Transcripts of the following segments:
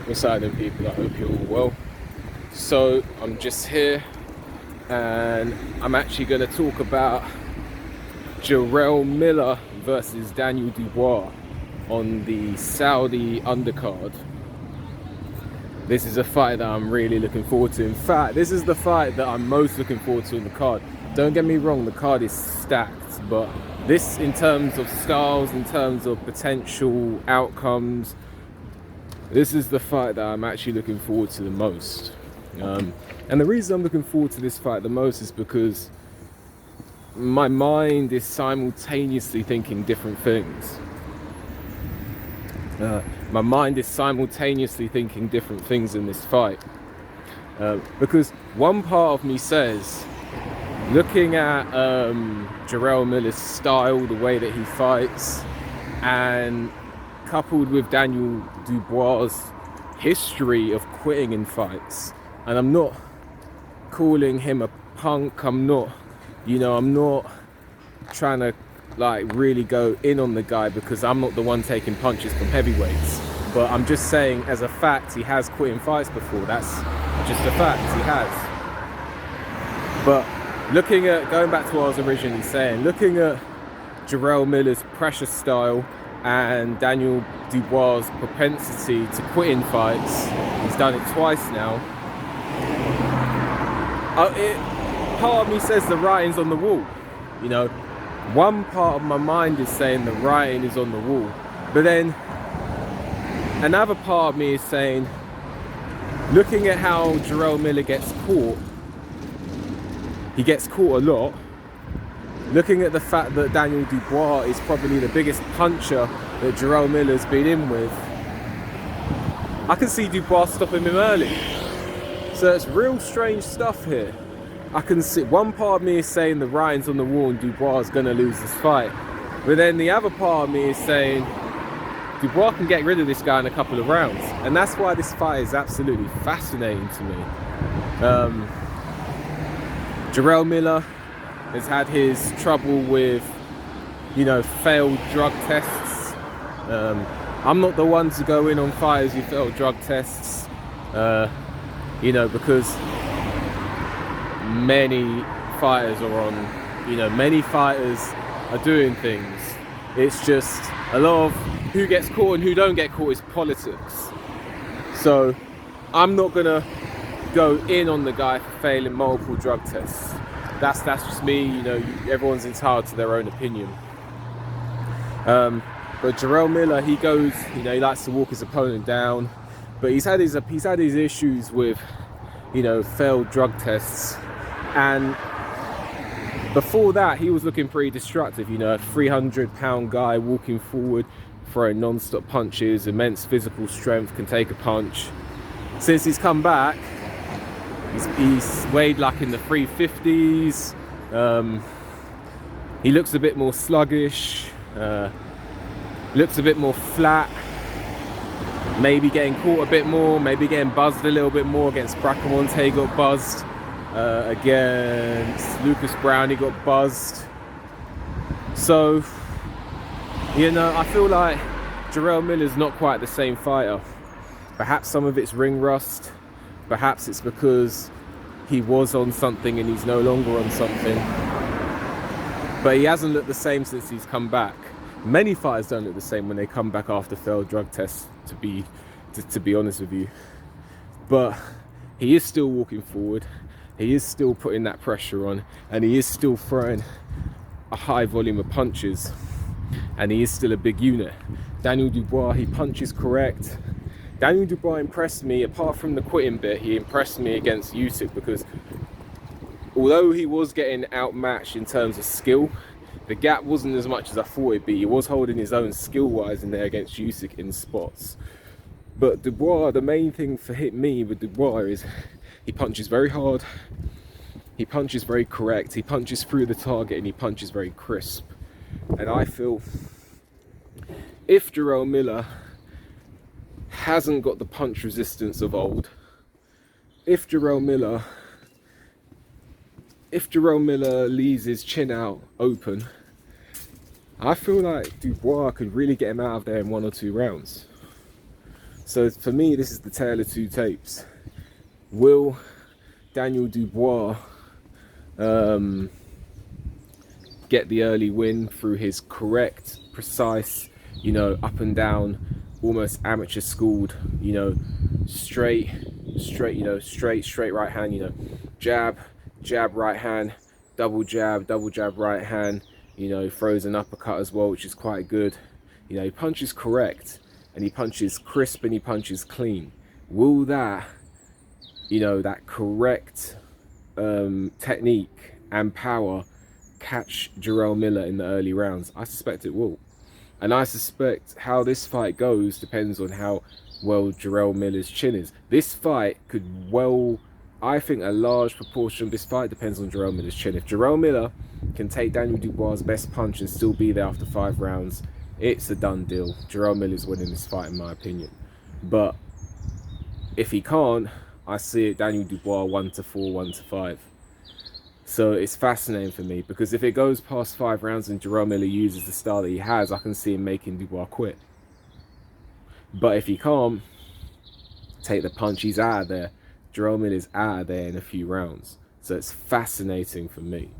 What's happening, people? I hope you're all well. So I'm just here and I'm actually going to talk about Jarrell Miller versus Daniel Dubois on the Saudi undercard. This is a fight that I'm really looking forward to. In fact, this is the fight that I'm most looking forward to on the card. Don't get me wrong, the card is stacked, but this, in terms of styles, in terms of potential outcomes, this is the fight that I'm actually looking forward to the most. And the reason I'm looking forward to this fight the most is because my mind is simultaneously thinking different things. My mind is simultaneously thinking different things in this fight. Because one part of me says, looking at Jarrell Miller's style, the way that he fights, and coupled with Daniel Dubois' history of quitting in fights, and I'm not calling him a punk, I'm not trying to like really go in on the guy because I'm not the one taking punches from heavyweights, but I'm just saying as a fact he has quit in fights before. That's just a fact, he has. But going back to what I was originally saying, looking at Jarrell Miller's pressure style and Daniel Dubois' propensity to quit in fights, he's done it twice now. Part of me says the writing's on the wall. One part of my mind is saying the writing is on the wall, but then another part of me is saying, looking at how Jarrell Miller gets caught, he gets caught a lot. Looking at the fact that Daniel Dubois is probably the biggest puncher that Jarrell Miller's been in with, I can see Dubois stopping him early. So it's real strange stuff here. I can see one part of me is saying the writing's on the wall and Dubois is going to lose this fight. But then the other part of me is saying Dubois can get rid of this guy in a couple of rounds. And that's why this fight is absolutely fascinating to me. Jarrell Miller has had his trouble with, failed drug tests. I'm not the one to go in on fighters who failed drug tests, because many fighters are on, many fighters are doing things. It's just a lot of who gets caught and who don't get caught is politics. So I'm not gonna go in on the guy for failing multiple drug tests. That's just me. Everyone's entitled to their own opinion. But Jarrell Miller, he goes, he likes to walk his opponent down, but he's had his issues with, failed drug tests, and before that he was looking pretty destructive. A 300-pound guy walking forward, throwing non-stop punches, immense physical strength, can take a punch. Since he's come back, he's weighed like in the 350s. He looks a bit more sluggish, looks a bit more flat, maybe getting caught a bit more, maybe getting buzzed a little bit more. Against Bracamonte he got buzzed, against Lucas Brown he got buzzed. So I feel like Jarrell Miller's not quite the same fighter. Perhaps some of it's ring rust, perhaps it's because he was on something and he's no longer on something, but he hasn't looked the same since he's come back. Many fighters don't look the same when they come back after failed drug tests, to be honest with you. But he is still walking forward, he is still putting that pressure on, and he is still throwing a high volume of punches, and he is still a big unit. Daniel Dubois, he punches correct. Daniel Dubois impressed me, apart from the quitting bit, he impressed me against Usyk because although he was getting outmatched in terms of skill, the gap wasn't as much as I thought it'd be. He was holding his own skill-wise in there against Usyk in spots. But Dubois, the main thing for me with Dubois is he punches very hard, he punches very correct, he punches through the target, and he punches very crisp. And I feel if Jarrell Miller hasn't got the punch resistance of old, if Jarrell Miller leaves his chin out open, I feel like Dubois could really get him out of there in 1 or 2 rounds. So for me, this is the tale of two tapes. Will Daniel Dubois get the early win through his correct, precise, you know, up and down, almost amateur schooled, you know, straight, you know, straight right hand, you know, jab, right hand, double jab, right hand, you know, throws an uppercut as well, which is quite good. You know, he punches correct, and he punches crisp, and he punches clean. Will that, you know, that correct technique and power catch Jarrell Miller in the early rounds? I suspect it will. And I suspect how this fight goes depends on how well Jarrell Miller's chin is. This fight could well, I think a large proportion of this fight depends on Jarrell Miller's chin. If Jarrell Miller can take Daniel Dubois' best punch and still be there after 5 rounds, it's a done deal. Jarrell Miller's winning this fight in my opinion. But if he can't, I see it Daniel Dubois 1-4, 1-5. So it's fascinating for me, because if it goes past 5 rounds and Jarrell Miller uses the style that he has, I can see him making Dubois quit. But if he can't take the punch, he's out of there. Jarrell Miller's out of there in a few rounds. So it's fascinating for me.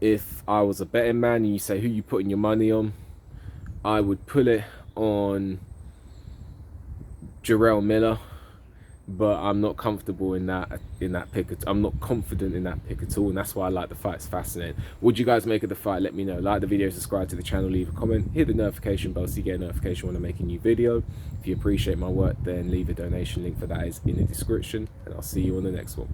If I was a betting man and you say who you putting your money on, I would put it on Jarrell Miller. But I'm not comfortable in that pick. I'm not confident in that pick at all, and that's why I like the fight. It's fascinating. What do you guys make of the fight? Let me know. Like the video, subscribe to the channel, leave a comment, hit the notification bell so you get a notification when I make a new video. If you appreciate my work, then leave a donation. Link for that is in the description, and I'll see you on the next one.